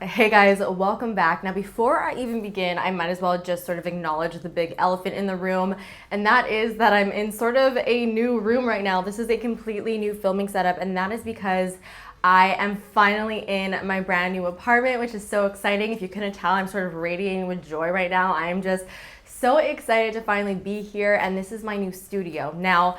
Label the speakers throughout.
Speaker 1: Hey guys, welcome back. Now before I even begin, I might as well just sort of acknowledge the big elephant in the room, and that is that I'm in sort of a new room right now. This is a completely new filming setup, and that is because I am finally in my brand new apartment, which is so exciting. If you couldn't tell, I'm sort of radiating with joy right now. I am just so excited to finally be here, and this is my new studio. Now,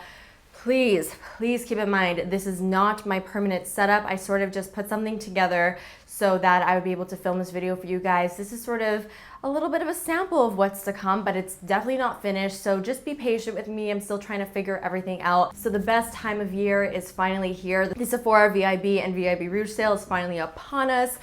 Speaker 1: please keep in mind, this is not my permanent setup. I sort of just put something together so that I would be able to film this video for you guys. This is sort of a little bit of a sample of what's to come, but it's definitely not finished, so just be patient with me. I'm still trying to figure everything out. So the best time of year is finally here. The Sephora VIB and VIB Rouge sale is finally upon us.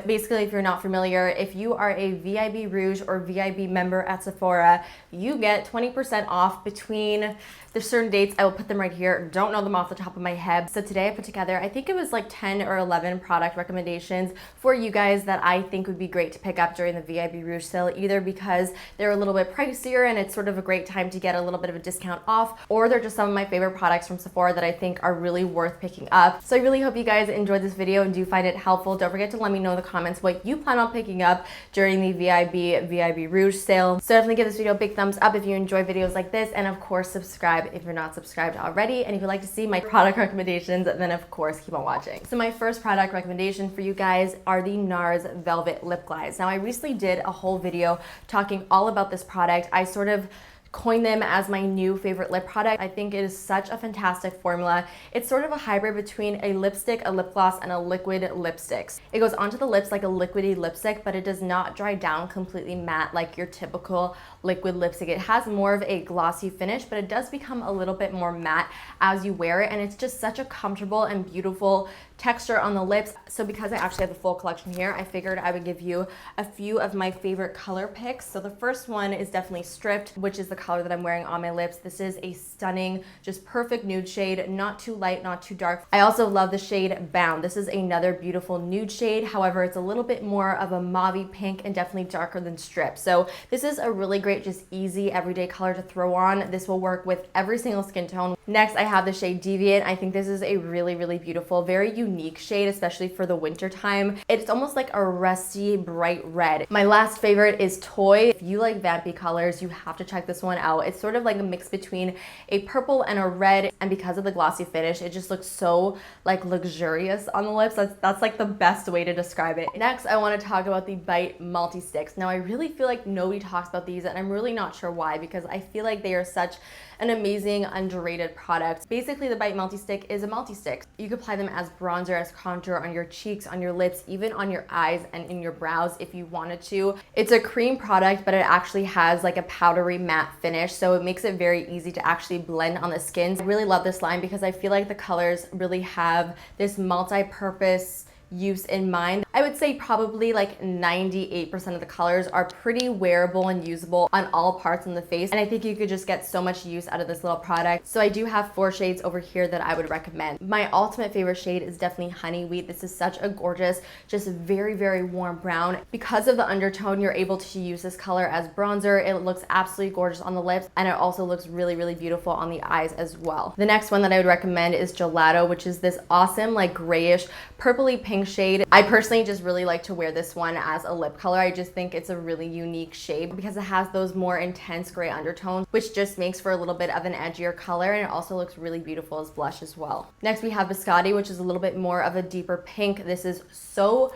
Speaker 1: Basically, if you're not familiar, if you are a VIB Rouge or VIB member at Sephora, you get 20% off between the certain dates. I will put them right here. Don't know them off the top of my head. So today I put together, I think it was like 10 or 11 product recommendations for you guys that I think would be great to pick up during the VIB Rouge sale, either because they're a little bit pricier and it's sort of a great time to get a little bit of a discount off, or they're just some of my favorite products from Sephora that I think are really worth picking up. So I really hope you guys enjoyed this video and do find it helpful. Don't forget to let me know in the comments what you plan on picking up during the VIB Rouge sale. So definitely give this video a big thumbs up if you enjoy videos like this, and of course subscribe if you're not subscribed already. And if you'd like to see my product recommendations, then of course keep on watching. So my first product recommendation for you guys are the Nars Velvet Lip Glides. Now I recently did a whole video talking all about this product. I sort of coined them as my new favorite lip product. I think it is such a fantastic formula. It's sort of a hybrid between a lipstick, a lip gloss, and a liquid lipstick. It goes onto the lips like a liquidy lipstick, but it does not dry down completely matte like your typical liquid lipstick. It has more of a glossy finish, but it does become a little bit more matte as you wear it, and it's just such a comfortable and beautiful texture on the lips. So because I actually have the full collection here, I figured I would give you a few of my favorite color picks. So the first one is definitely Stripped, which is the color that I'm wearing on my lips. This is a stunning, just perfect nude shade, not too light, not too dark. I also love the shade Bound. This is another beautiful nude shade. However, it's a little bit more of a mauvey pink and definitely darker than Stripped. So this is a really great, just easy everyday color to throw on. This will work with every single skin tone. Next, I have the shade Deviant. I think this is a really beautiful, very unique shade, especially for the winter time. It's almost like a rusty, bright red. My last favorite is Toy. If you like vampy colors, you have to check this one out. It's sort of like a mix between a purple and a red, and because of the glossy finish, it just looks so like luxurious on the lips. That's like the best way to describe it. Next, I want to talk about the VIB Multisticks. Now, I really feel like nobody talks about these, and I'm really not sure why, because I feel like they are such an amazing, underrated product. Basically, the VIB Multistick is a multi-stick. You can apply them as bronzer, as contour on your cheeks, on your lips, even on your eyes and in your brows if you wanted to. It's a cream product, but it actually has like a powdery matte finish, so it makes it very easy to actually blend on the skin. I really love this line because I feel like the colors really have this multi-purpose use in mind. I would say probably like 98% of the colors are pretty wearable and usable on all parts on the face, and I think you could just get so much use out of this little product. So I do have 4 shades over here that I would recommend. My ultimate favorite shade is definitely Honey Wheat. This is such a gorgeous, just very warm brown. Because of the undertone, you're able to use this color as bronzer. It looks absolutely gorgeous on the lips, and it also looks really beautiful on the eyes as well. The next one that I would recommend is Gelato, which is this awesome like grayish purpley pink shade. I personally just really like to wear this one as a lip color. I just think it's a really unique shade because it has those more intense gray undertones, which just makes for a little bit of an edgier color, and it also looks really beautiful as blush as well. Next, we have Biscotti, which is a little bit more of a deeper pink. This is so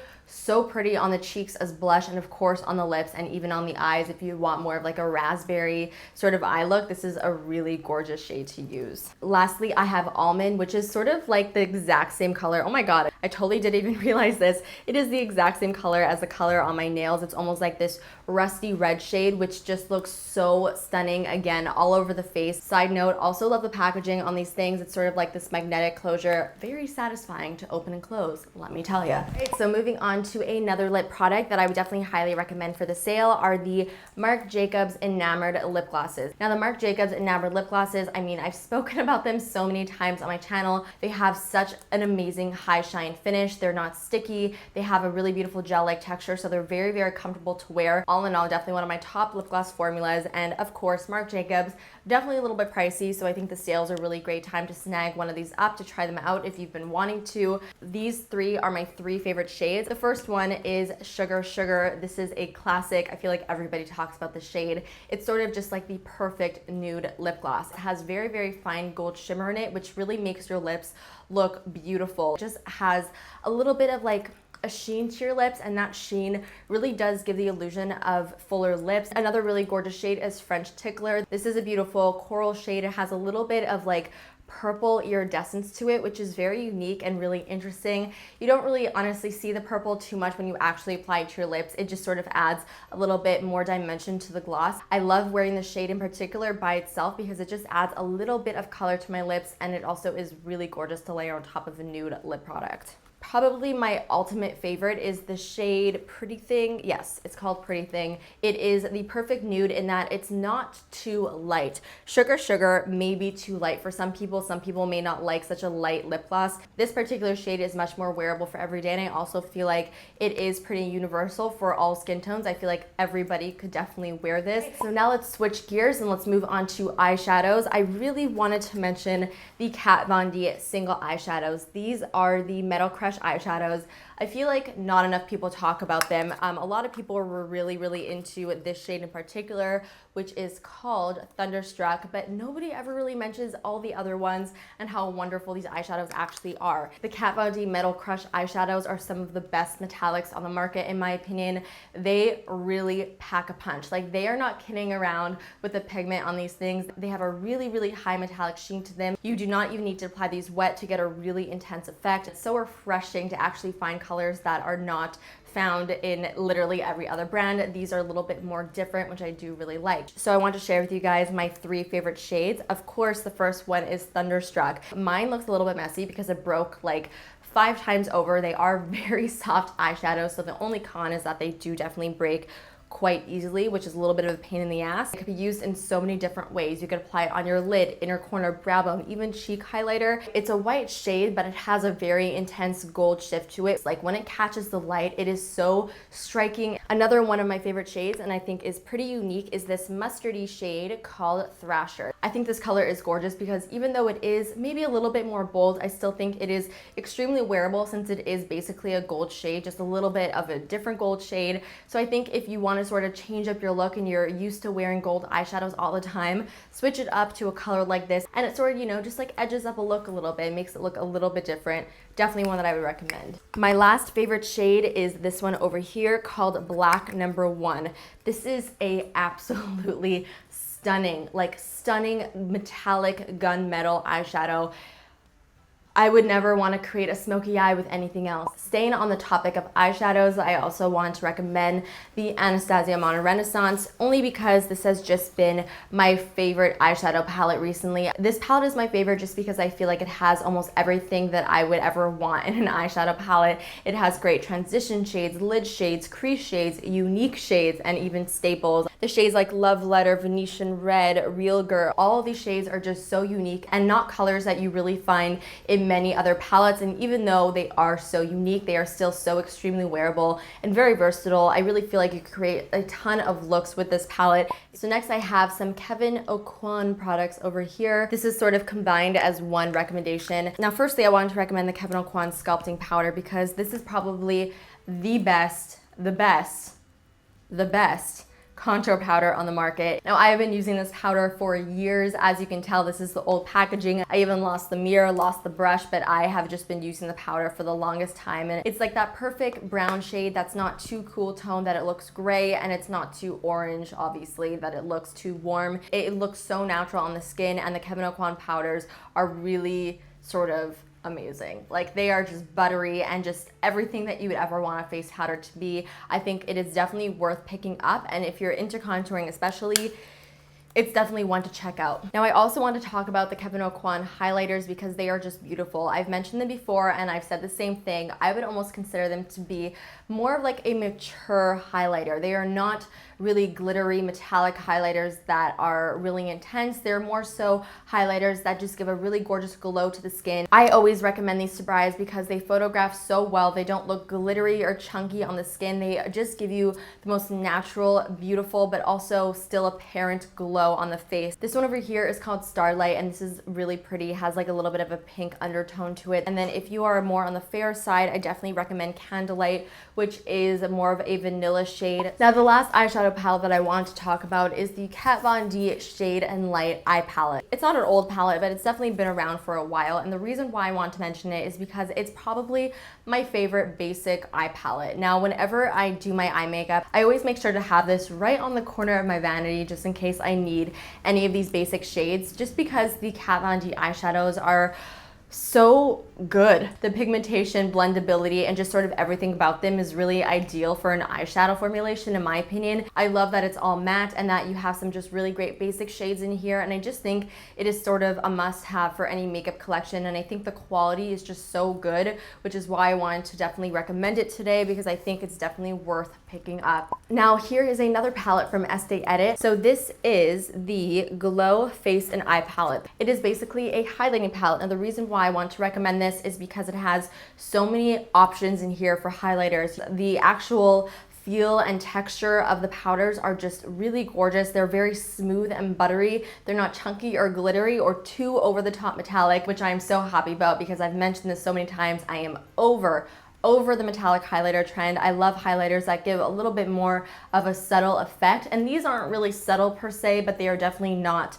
Speaker 1: pretty on the cheeks as blush, and of course on the lips and even on the eyes. If you want more of like a raspberry sort of eye look, this is a really gorgeous shade to use. Lastly, I have Almond, which is sort of like the exact same color. Oh my god, I totally didn't even realize this. It is the exact same color as the color on my nails. It's almost like this rusty red shade, which just looks so stunning, again, all over the face. Side note, also love the packaging on these things. It's sort of like this magnetic closure, very satisfying to open and close, let me tell you. Right, so moving on to another lip product that I would definitely highly recommend for the sale are the Marc Jacobs Enamored Lip Glosses. Now, the Marc Jacobs Enamored Lip Glosses, I mean, I've spoken about them so many times on my channel. They have such an amazing high shine matte finish. They're not sticky. They have a really beautiful gel-like texture, so they're very, very comfortable to wear. All in all, definitely one of my top lip gloss formulas. And of course, Marc Jacobs, definitely a little bit pricey, so I think the sales are a really great time to snag one of these up, to try them out if you've been wanting to. These three are my three favorite shades. The first one is Sugar Sugar. This is a classic. I feel like everybody talks about the shade. It's sort of just like the perfect nude lip gloss. It has very, very fine gold shimmer in it, which really makes your lips look beautiful. It just has a little bit of like a sheen to your lips, and that sheen really does give the illusion of fuller lips. Another really gorgeous shade is French Tickler. This is a beautiful coral shade. It has a little bit of like purple iridescence to it, which is very unique and really interesting. You don't really honestly see the purple too much when you actually apply it to your lips. It just sort of adds a little bit more dimension to the gloss. I love wearing the shade in particular by itself because it just adds a little bit of color to my lips, and it also is really gorgeous to layer on top of a nude lip product. Probably my ultimate favorite is the shade Pretty Thing. Yes, it's called Pretty Thing. It is the perfect nude in that it's not too light. Sugar Sugar may be too light for some people. Some people may not like such a light lip gloss. This particular shade is much more wearable for every day, and I also feel like it is pretty universal for all skin tones. I feel like everybody could definitely wear this. So now let's switch gears and let's move on to eyeshadows. I really wanted to mention the Kat Von D single eyeshadows. These are the Metal Crush eyeshadows. I feel like not enough people talk about them. A lot of people were really, really into this shade in particular, which is called Thunderstruck, but nobody ever really mentions all the other ones and how wonderful these eyeshadows actually are. The Kat Von D Metal Crush eyeshadows are some of the best metallics on the market, in my opinion. They really pack a punch. Like, they are not kidding around with the pigment on these things. They have a really, really high metallic sheen to them. You do not even need to apply these wet to get a really intense effect. It's so refreshing to actually find colors that are not found in literally every other brand. These are a little bit more different, which I do really like. So I want to share with you guys my three favorite shades. Of course, the first one is Thunderstruck. Mine looks a little bit messy because it broke like 5 times over. They are very soft eyeshadows, so the only con is that they do definitely break quite easily, which is a little bit of a pain in the ass. It could be used in so many different ways. You could apply it on your lid, inner corner, brow bone, even cheek highlighter. It's a white shade, but it has a very intense gold shift to it. It's like when it catches the light, it is so striking. Another one of my favorite shades, and I think is pretty unique, is this mustardy shade called Thrasher. I think this color is gorgeous because even though it is maybe a little bit more bold, I still think it is extremely wearable since it is basically a gold shade, just a little bit of a different gold shade. So I think if you want to sort of change up your look and you're used to wearing gold eyeshadows all the time, switch it up to a color like this, and it sort of, you know, just like edges up a look a little bit, makes it look a little bit different. Definitely one that I would recommend. My last favorite shade is this one over here called Black Number 1. This is a absolutely stunning, like stunning metallic gunmetal eyeshadow. I would never want to create a smoky eye with anything else. Staying on the topic of eyeshadows, I also want to recommend the Anastasia Modern Renaissance, only because this has just been my favorite eyeshadow palette recently. This palette is my favorite just because I feel like it has almost everything that I would ever want in an eyeshadow palette. It has great transition shades, lid shades, crease shades, unique shades, and even staples. The shades like Love Letter, Venetian Red, Real Girl, all of these shades are just so unique and not colors that you really find in many other palettes, and even though they are so unique, they are still so extremely wearable and very versatile. I really feel like you could create a ton of looks with this palette. So next I have some Kevyn Aucoin products over here. This is sort of combined as one recommendation. Now firstly, I wanted to recommend the Kevyn Aucoin Sculpting Powder because this is probably the best contour powder on the market. Now I have been using this powder for years. As you can tell, this is the old packaging. I even lost the mirror, lost the brush, but I have just been using the powder for the longest time. And it's like that perfect brown shade that's not too cool tone that it looks gray, and it's not too orange, obviously, that it looks too warm. It looks so natural on the skin, and the Kevyn Aucoin powders are really sort of amazing. Like, they are just buttery and just everything that you would ever want a face powder to be. I think it is definitely worth picking up, and if you're into contouring especially, it's definitely one to check out. Now, I also want to talk about the Kevyn Aucoin highlighters because they are just beautiful. I've mentioned them before and I've said the same thing. I would almost consider them to be more of like a mature highlighter. They are not really glittery metallic highlighters that are really intense. They're more so highlighters that just give a really gorgeous glow to the skin. I always recommend these to brides because they photograph so well. They don't look glittery or chunky on the skin. They just give you the most natural, beautiful, but also still apparent glow on the face. This one over here is called Starlight, and this is really pretty. It has like a little bit of a pink undertone to it. And then if you are more on the fair side, I definitely recommend Candlelight, which is more of a vanilla shade. Now, the last eyeshadow palette that I want to talk about is the Kat Von D Shade and Light eye palette. It's not an old palette, but it's definitely been around for a while. And the reason why I want to mention it is because it's probably my favorite basic eye palette. Now, whenever I do my eye makeup, I always make sure to have this right on the corner of my vanity just in case I need any of these basic shades, just because the Kat Von D eyeshadows are so good. The pigmentation, blendability, and just sort of everything about them is really ideal for an eyeshadow formulation, in my opinion. I love that it's all matte and that you have some just really great basic shades in here, and I just think it is sort of a must-have for any makeup collection, and I think the quality is just so good, which is why I wanted to definitely recommend it today, because I think it's definitely worth picking up. Now, here is another palette from Estee Edit. So this is the Glow Face and Eye Palette. It is basically a highlighting palette, and the reason why I want to recommend this is because it has so many options in here for highlighters. The actual feel and texture of the powders are just really gorgeous. They're very smooth and buttery. They're not chunky or glittery or too over the top metallic, which I'm so happy about because I've mentioned this so many times. I am over the metallic highlighter trend. I love highlighters that give a little bit more of a subtle effect, and these aren't really subtle per se, but they are definitely not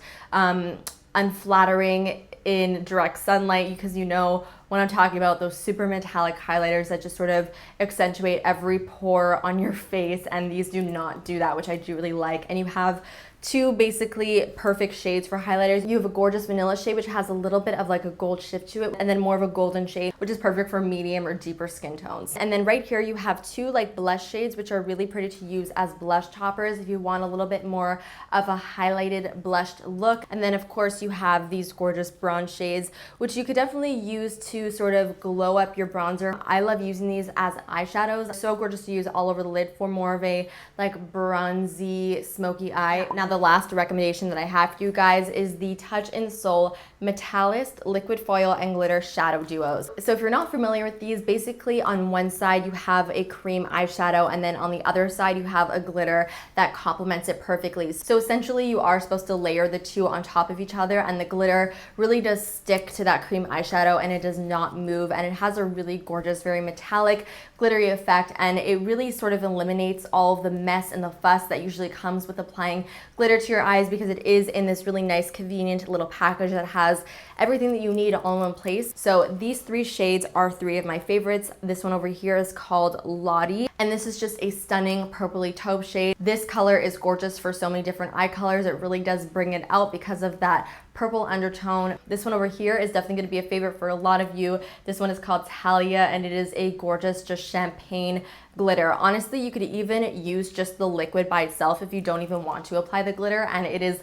Speaker 1: unflattering in direct sunlight, because you know when I'm talking about those super metallic highlighters that just sort of accentuate every pore on your face, and these do not do that, which I do really like. And you have two basically perfect shades for highlighters. You have a gorgeous vanilla shade, which has a little bit of like a gold shift to it, and then more of a golden shade, which is perfect for medium or deeper skin tones. And then right here you have two like blush shades, which are really pretty to use as blush toppers if you want a little bit more of a highlighted blushed look. And then of course you have these gorgeous bronze shades, which you could definitely use to sort of glow up your bronzer. I love using these as eyeshadows. So gorgeous to use all over the lid for more of a like bronzy, smoky eye. Now, the last recommendation that I have for you guys is the Touch in Soul Metallist Liquid Foil and Glitter Shadow Duos. So if you're not familiar with these, basically on one side you have a cream eyeshadow, and then on the other side you have a glitter that complements it perfectly. So essentially you are supposed to layer the two on top of each other, and the glitter really does stick to that cream eyeshadow and it does not move, and it has a really gorgeous, very metallic, glittery effect, and it really sort of eliminates all of the mess and the fuss that usually comes with applying glitter to your eyes, because it is in this really nice, convenient little package that has everything that you need all in one place. So these three shades are three of my favorites. This one over here is called Lottie, and this is just a stunning purpley taupe shade. This color is gorgeous for so many different eye colors. It really does bring it out because of that purple undertone. This one over here is definitely going to be a favorite for a lot of you. This one is called Talia, and it is a gorgeous, just champagne glitter. Honestly, you could even use just the liquid by itself if you don't even want to apply the glitter, and it is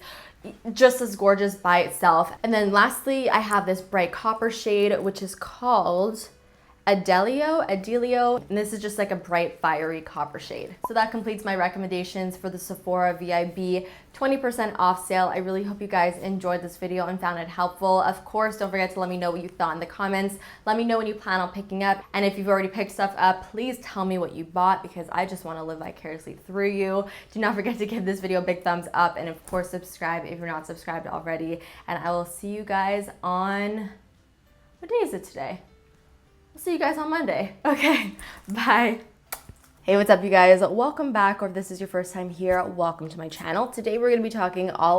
Speaker 1: just as gorgeous by itself. And then lastly, I have this bright copper shade, which is called Adelio, and this is just like a bright, fiery copper shade. So that completes my recommendations for the Sephora VIB 20% off sale. I really hope you guys enjoyed this video and found it helpful. Of course, don't forget to let me know what you thought in the comments. Let me know when you plan on picking up. And if you've already picked stuff up, please tell me what you bought, because I just want to live vicariously through you. Do not forget to give this video a big thumbs up, and of course, subscribe if you're not subscribed already. And I will see you guys on, what day is it today? I'll see you guys on Monday. Okay, bye. Hey, what's up, you guys? Welcome back, or if this is your first time here, welcome to my channel. Today we're gonna be talking all